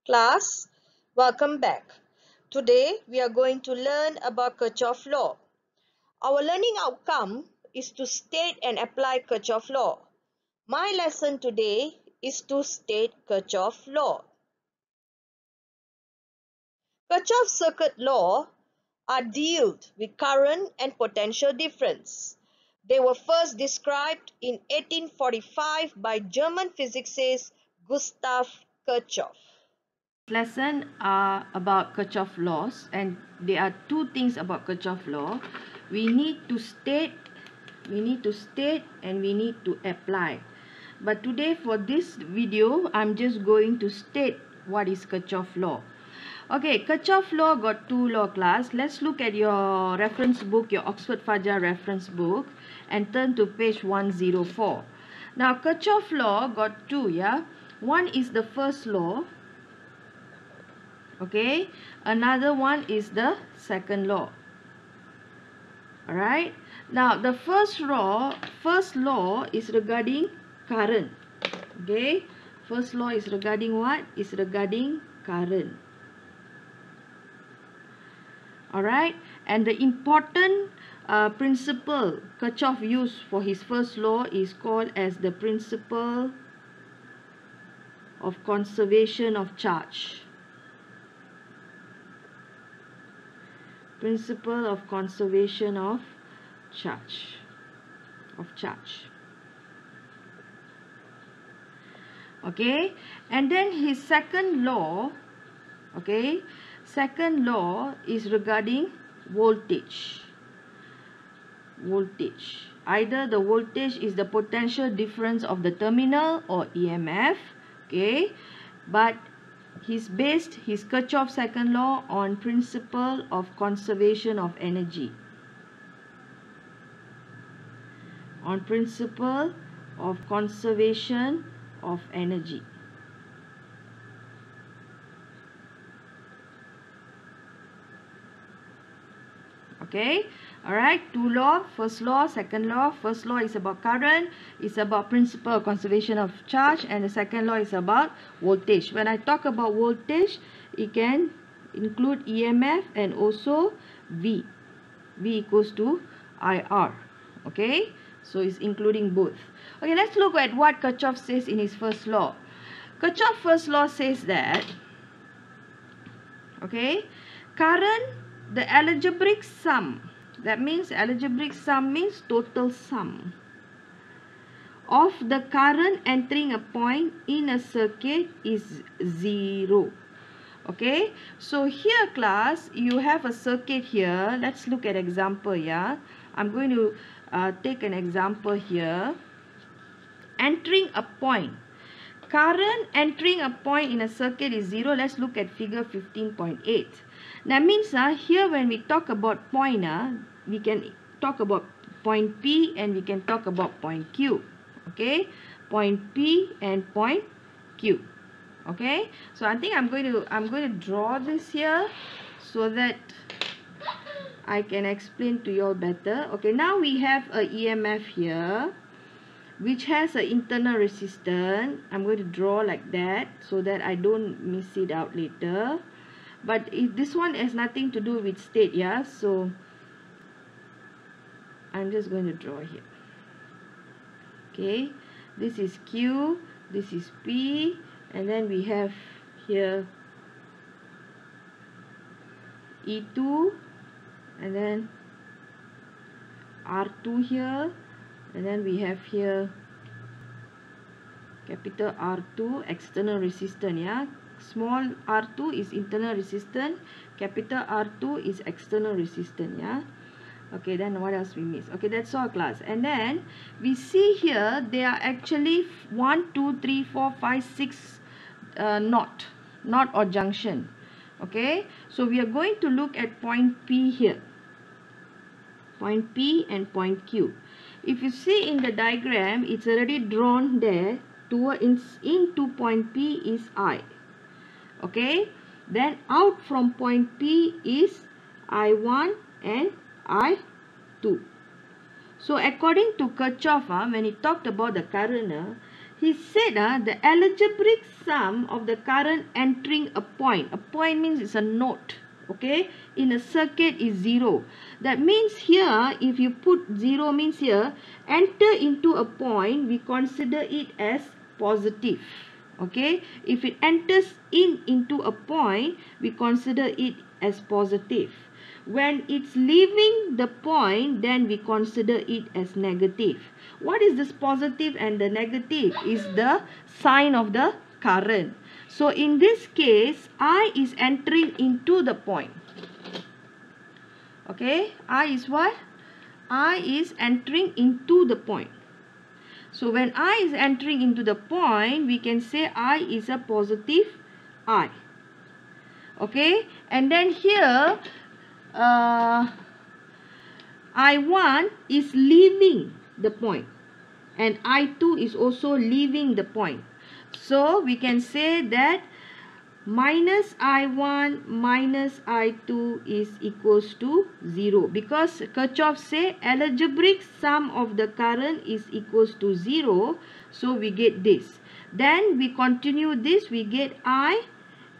Class, welcome back. Today we are going to learn about Kirchhoff law. Our learning outcome is to state and apply Kirchhoff law. My lesson today is to state Kirchhoff law. Kirchhoff's circuit law are dealt with current and potential difference. They were first described in 1845 by German physicist Gustav Kirchhoff. Lesson are about Kirchhoff laws, and there are two things about Kirchhoff law. We need to state, and we need to apply. But today for this video, I'm just going to state what is Kirchhoff law. Okay, Kirchhoff law got two law class. Let's look at your reference book, your Oxford Fajar reference book, and turn to page 104. Now, Kirchhoff law got two, yeah. One is the first law. Okay, another one is the second law. All right, now the first law is regarding current. Okay, first law is regarding what? Is regarding current. All right, and the important principle Kirchhoff used for his first law is called as the principle of conservation of charge. Principle of conservation of charge. Okay, and then his second law, okay, second law is regarding voltage. Either the voltage is the potential difference of the terminal or EMF, okay, but he's based his Kirchhoff second law on principle of conservation of energy. On principle of conservation of energy. Okay, all right, two law, first law, second law. First law is about current, it's about principle of conservation of charge, and the second law is about voltage. When I talk about voltage, it can include EMF and also V equals to IR. Okay, so it's including both. Okay, let's look at what Kirchhoff says in his first law. Kirchhoff's first law says that, okay, current, the algebraic sum, that means algebraic sum means total sum of the current entering a point in a circuit is 0. Okay, so here class, you have a circuit here. Let's look at example. Yeah, I'm going to take an example here. Entering a point, current entering a point in a circuit is 0. Let's look at figure 15.8. That means here when we talk about point, we can talk about point P and we can talk about point Q. Okay, point P and point Q. Okay, so I think I'm going to draw this here so that I can explain to you all better. Okay, now we have a EMF here which has an internal resistance. I'm going to draw like that so that I don't miss it out later. But this one has nothing to do with state, yeah, so I'm just going to draw here. Okay, this is Q, this is P, and then we have here E2, and then R2 here, and then we have here capital R2, external resistance, yeah. Small r2 is internal resistance, capital R2 is external resistance, yeah. Okay, then what else we miss? Okay, that's all class. And then we see here there are actually 1, 2, 3, 4, 5, 6 knot or junction. Okay, so we are going to look at point P here, point P and point Q. If you see in the diagram, it's already drawn there. Into point P is I. Okay, then out from point P is I1 and I2. So according to Kirchhoff, when he talked about the current, he said the algebraic sum of the current entering a point. A point means it's a node. Okay, in a circuit is 0. That means here, if you put 0 means here, enter into a point, we consider it as positive. Okay, if it enters into a point, we consider it as positive. When it's leaving the point, then we consider it as negative. What is this positive and the negative? Is the sign of the current. So in this case, I is entering into the point. Okay, I is what? I is entering into the point. So when I is entering into the point, we can say I is a positive I. Okay, and then here I1 is leaving the point, and I2 is also leaving the point. So we can say that minus I1 minus I2 is equals to 0, because Kirchhoff say algebraic sum of the current is equals to 0. So we get this. Then we continue this, we get I.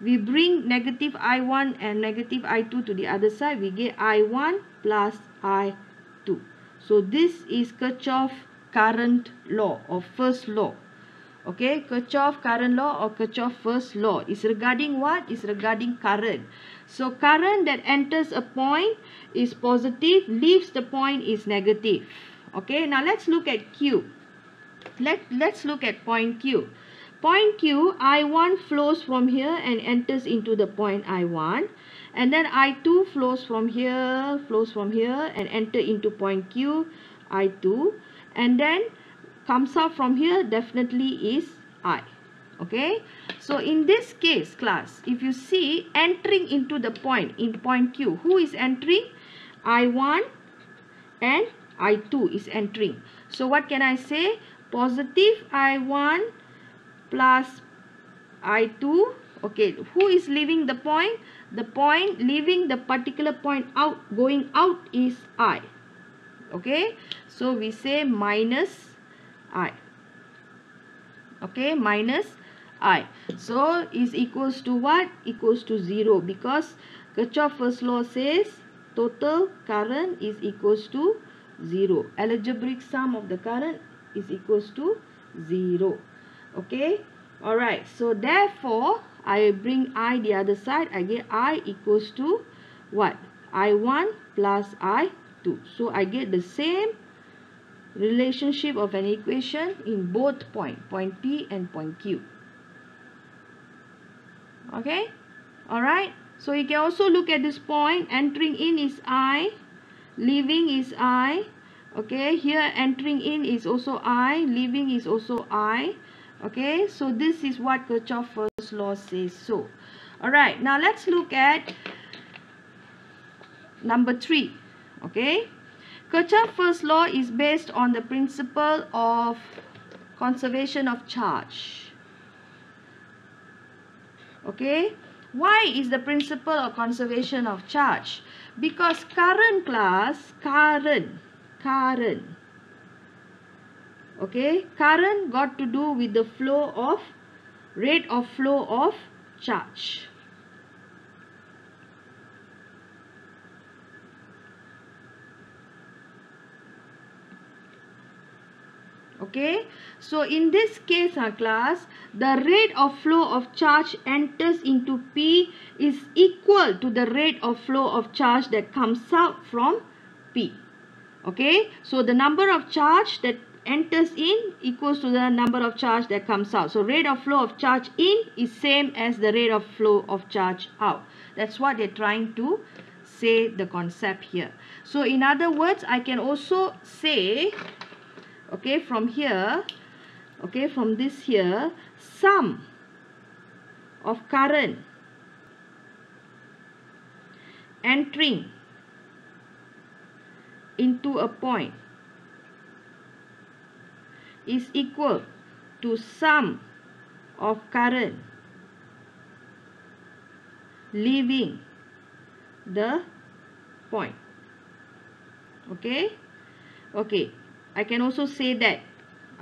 We bring negative I1 and negative I2 to the other side. We get I1 plus I2. So this is Kirchhoff current law or first law. Okay, Kirchhoff current law or Kirchhoff first law is regarding what? Is regarding current. So current that enters a point is positive, leaves the point is negative. Okay, now let's look at Q. Let's look at point Q. Point Q, I1 flows from here and enters into the point I1. And then I2 flows from here and enter into point Q, I2. And then comes out from here, definitely is I. Okay. So in this case, class, if you see entering into the point, in point Q, who is entering? I1 and I2 is entering. So what can I say? Positive I1 plus I2. Okay, who is leaving the point? The point leaving the particular point out, going out is I. Okay, so we say minus I. Okay, minus I. So is equals to what? Equals to 0, because Kirchhoff first law says total current is equals to 0. Algebraic sum of the current is equals to 0. Okay, alright, so therefore I bring I the other side, I get I equals to what? I1 plus I2. So I get the same relationship of an equation in both point P and point Q. Okay, alright, so you can also look at this point. Entering in is I, leaving is I. Okay, here entering in is also I, leaving is also I. Okay, so this is what Kirchhoff first law says so. Alright, now let's look at number 3. Okay, Kirchhoff first law is based on the principle of conservation of charge. Okay, why is the principle of conservation of charge? Because current class, current. Okay, current got to do with the flow of, rate of flow of charge. Okay, so in this case, our class, the rate of flow of charge enters into P is equal to the rate of flow of charge that comes out from P. Okay, so the number of charge that enters in equals to the number of charge that comes out. So rate of flow of charge in is same as the rate of flow of charge out. That's what they're trying to say, the concept here. So in other words, I can also say, okay, from here, okay, from this here, sum of current entering into a point is equal to sum of current leaving the point. Okay, okay, I can also say that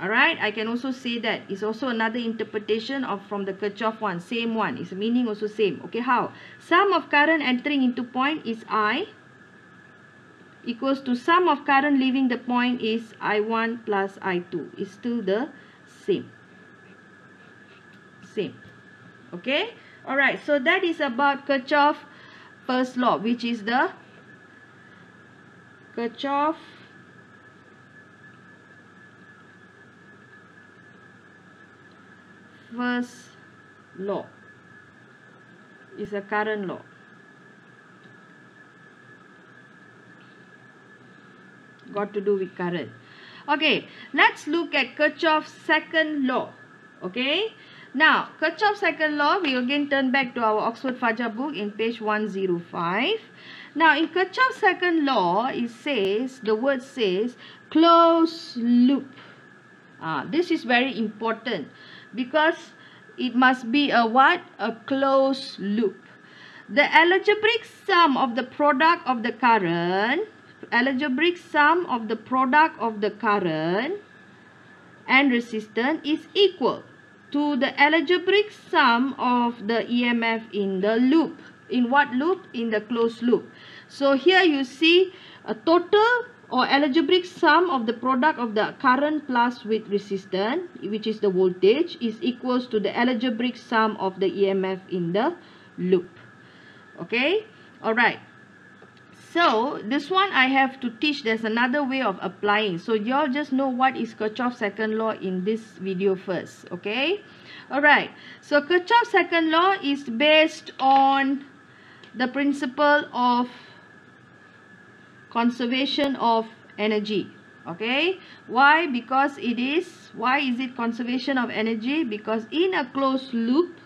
Alright, I can also say that. It's also another interpretation of from the Kirchhoff one. Same one. Its meaning also same. Okay, how? Sum of current entering into point is I equals to sum of current leaving the point is I1 plus I2. It's still the same. Same. Okay. Alright, so that is about Kirchhoff first law, which is the Kirchhoff first law. Is a current law. Got to do with current. Okay, let's look at Kirchhoff's second law. Okay, now Kirchhoff's second law, we again turn back to our Oxford Fajar book in page 105. Now in Kirchhoff's second law, it says, the word says closed loop. This is very important because it must be a what? A closed loop. The algebraic sum of the product of the current, and resistance is equal to the algebraic sum of the EMF in the loop. In what loop? In the closed loop. So here you see a total or algebraic sum of the product of the current plus with resistance, which is the voltage, is equals to the algebraic sum of the EMF in the loop. Okay, alright. So this one I have to teach. There's another way of applying. So you all just know what is Kirchhoff's second law in this video first. Okay, alright. So Kirchhoff's second law is based on the principle of conservation of energy. Okay, why? Because why is it conservation of energy? Because in a closed loop,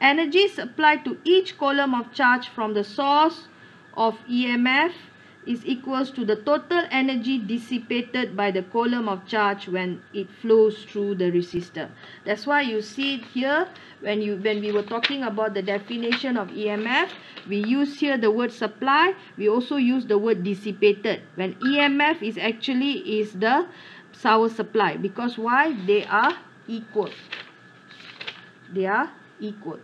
energy supplied to each coulomb of charge from the source of EMF is equals to the total energy dissipated by the coulomb of charge when it flows through the resistor. That's why you see it here when we were talking about the definition of EMF, we use here the word supply. We also use the word dissipated when EMF is actually the power supply. Because why? They are equal. They are equal.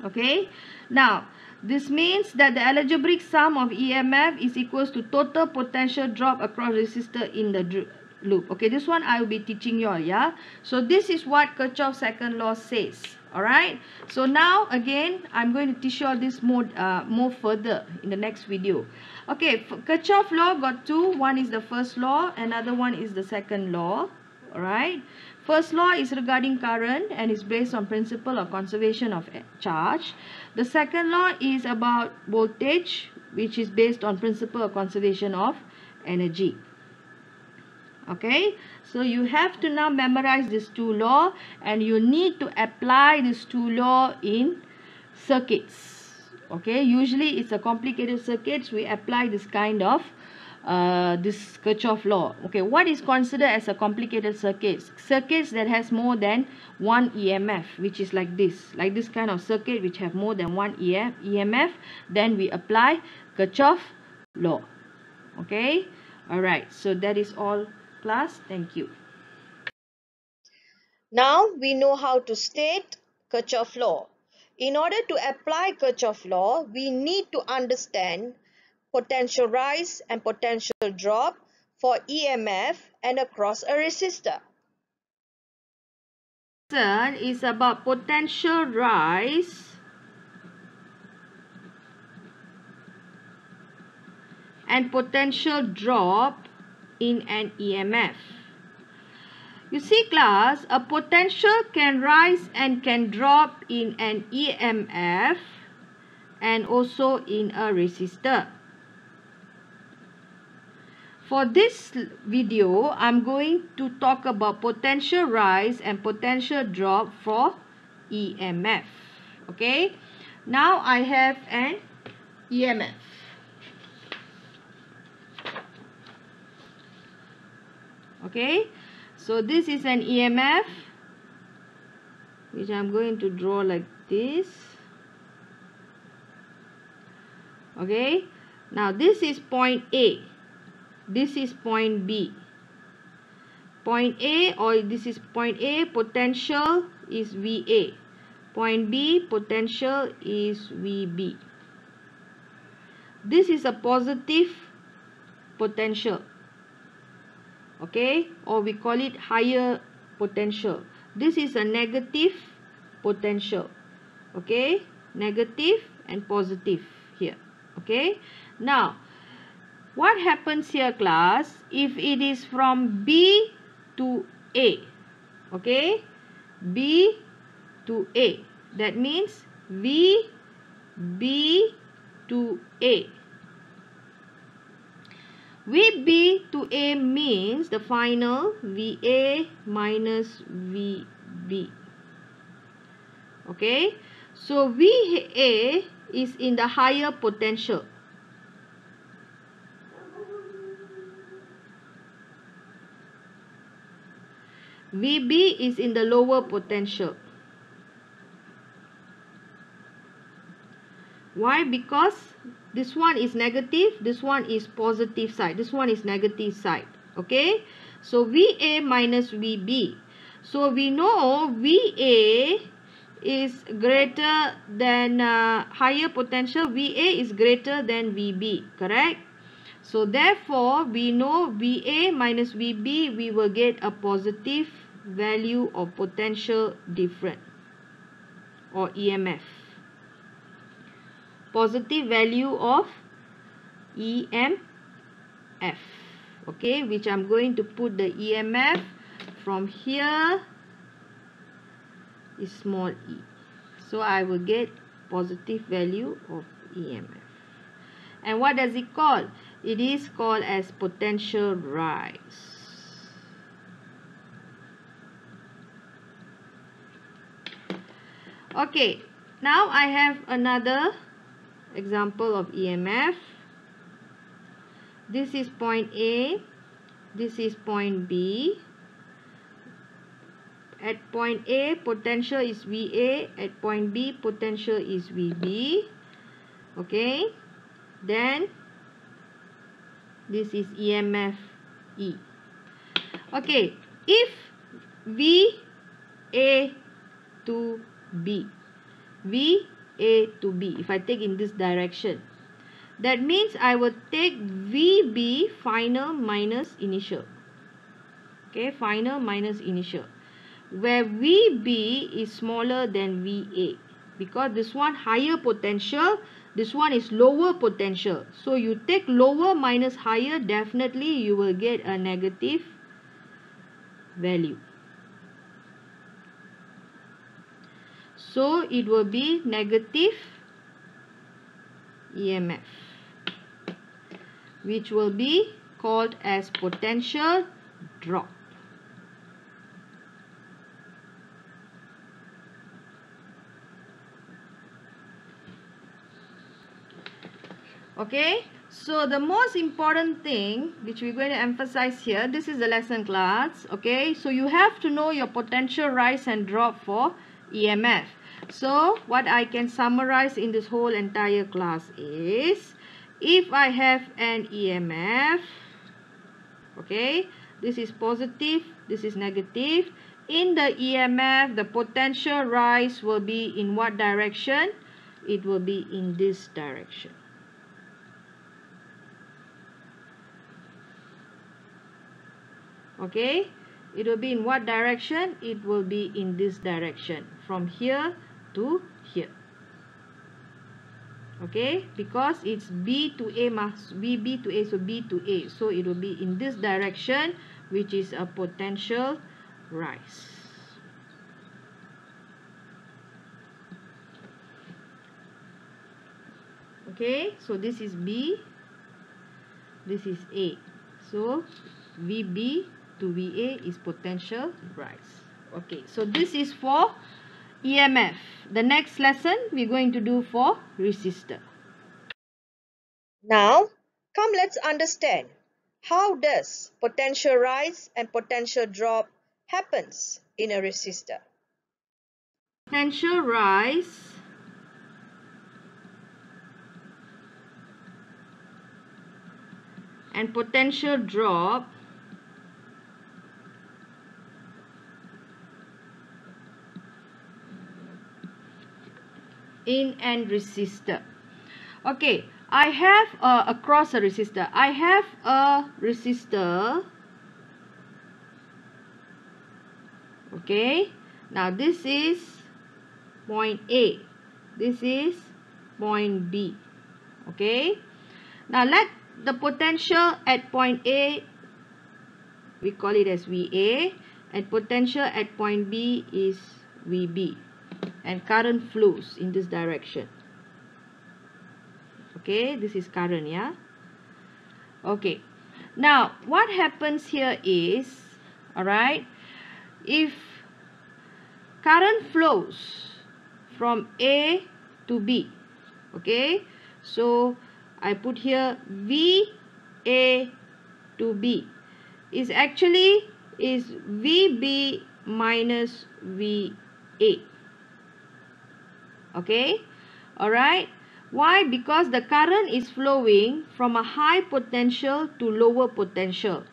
Okay, now this means that the algebraic sum of EMF is equals to total potential drop across resistor in the loop. Okay, this one I will be teaching you all, yeah. So this is what Kirchhoff's second law says. Alright, so now again I'm going to teach you all this more further in the next video. Okay, Kirchhoff law got two. One is the first law, another one is the second law. Alright, first law is regarding current and is based on principle of conservation of charge. The second law is about voltage, which is based on principle of conservation of energy. Okay, so you have to now memorize these two laws and you need to apply these two laws in circuits. Okay, usually it's a complicated circuits. We apply this kind of this Kirchhoff law. Okay, what is considered as a complicated circuits? Circuits that has more than one EMF, which is like this kind of circuit which have more than one EMF. Then we apply Kirchhoff law. Okay, alright, so that is all, class. Thank you. Now we know how to state Kirchhoff law. In order to apply Kirchhoff law, we need to understand potential rise and potential drop for EMF and across a resistor. Lesson is about potential rise and potential drop in an EMF. You see, class, a potential can rise and can drop in an EMF and also in a resistor. For this video, I'm going to talk about potential rise and potential drop for EMF. Okay, now I have an EMF. Okay, so this is an EMF which I'm going to draw like this. Okay, now this is point A, this is point B. Point A, or this is point A, potential is VA. Point B, potential is VB. This is a positive potential, okay, or we call it higher potential. This is a negative potential, okay, negative and positive here, okay. Now what happens here, class, if it is from B to A, okay, B to A, that means VB to A. VB to A means the final VA minus VB. Okay, so VA is in the higher potential. VB is in the lower potential. Why? Because this one is negative, this one is positive side, this one is negative side. Okay, so VA minus VB. So we know VA is greater than higher potential, VA is greater than VB, correct? So therefore we know VA minus VB, we will get a positive value of potential difference, or EMF. Positive value of EMF, okay, which I'm going to put the EMF from here is small e. So I will get positive value of EMF. And what does it call? It is called as potential rise. Okay, now I have another example of EMF. This is point A, this is point B. At point A, potential is VA. At point B, potential is VB. Okay, then this is EMF E. Okay, if VA to B, VA to B, if I take in this direction, that means I will take VB final minus initial. Okay, final minus initial, where VB is smaller than VA, because this one higher potential, this one is lower potential. So you take lower minus higher, definitely you will get a negative value. So it will be negative EMF, which will be called as potential drop. Okay, so the most important thing which we're going to emphasize here, this is the lesson, class. Okay, so you have to know your potential rise and drop for EMF. So what I can summarize in this whole entire class is, if I have an EMF, okay, this is positive, this is negative. In the EMF, the potential rise will be in what direction? It will be in this direction. Okay, it will be in what direction? It will be in this direction, from here to here. Okay, because it's B to A, B to A, so B to A, so it will be in this direction, which is a potential rise. Okay, so this is B, this is A, so VB to VA is potential rise. Okay, so this is for EMF. The next lesson we're going to do for resistor. Now, come let's understand, how does potential rise and potential drop happens in a resistor? Potential rise and potential drop in an resistor. Okay, I have across a resistor. I have a resistor. Okay, now this is point A. This is point B. Okay, now let the potential at point A, we call it as VA, and potential at point B is VB, and current flows in this direction. Okay, this is current, yeah. Okay, now what happens here is, all right, if current flows from A to B, okay, so I put here VA to B is actually is VB minus VA. Okay, all right. Why? Because the current is flowing from a high potential to lower potential.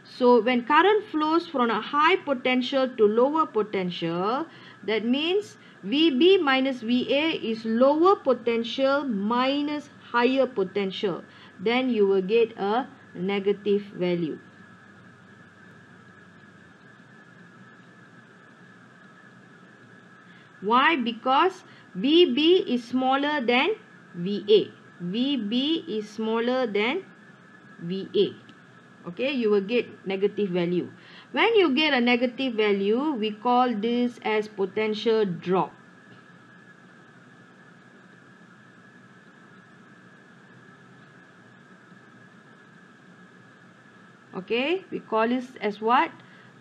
So when current flows from a high potential to lower potential, that means VB minus VA is lower potential minus higher potential. Then you will get a negative value. Why? Because VB is smaller than VA. VB is smaller than VA. Okay, you will get negative value. When you get a negative value, we call this as potential drop. Okay, we call this as what?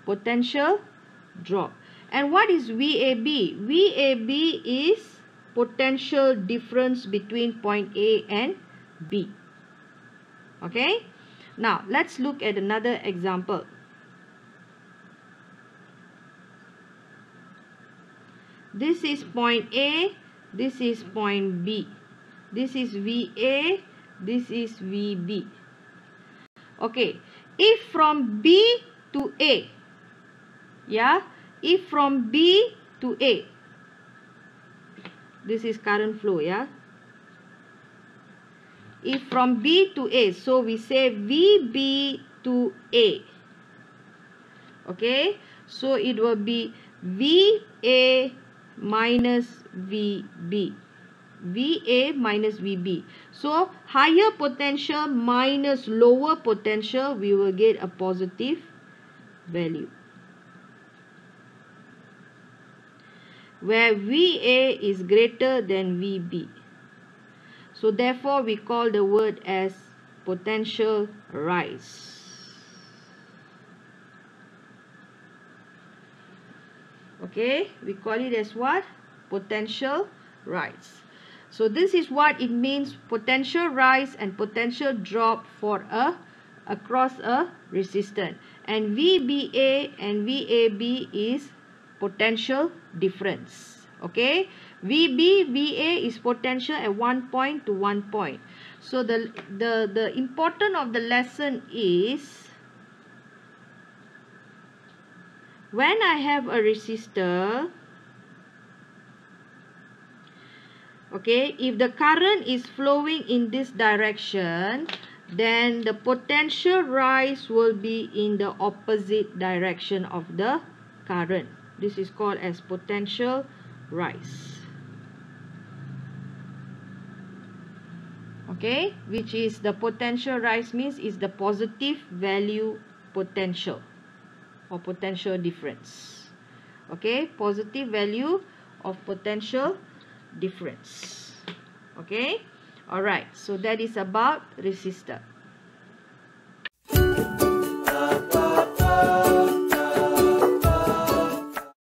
Potential drop. And what is VAB? VAB is potential difference between point A and B. Okay, now let's look at another example. This is point A, this is point B. This is VA, this is VB. Okay, if from B to A, yeah, if from B to A, this is current flow, yeah. If from B to A, so we say VB to A. Okay, so it will be VA minus VB. VA minus VB. So higher potential minus lower potential, we will get a positive value, where VA is greater than VB. So therefore we call the word as potential rise. Okay, we call it as what? Potential rise. So this is what it means, potential rise and potential drop for across a resistor. And VBA and VAB is potential difference. Okay, VA is potential at one point to one point. So the importance of the lesson is, when I have a resistor, okay, if the current is flowing in this direction, then the potential rise will be in the opposite direction of the current. This is called as potential rise. Okay, which is the potential rise means is the positive value potential or potential difference. Okay, positive value of potential difference. Okay, all right, so that is about resistor.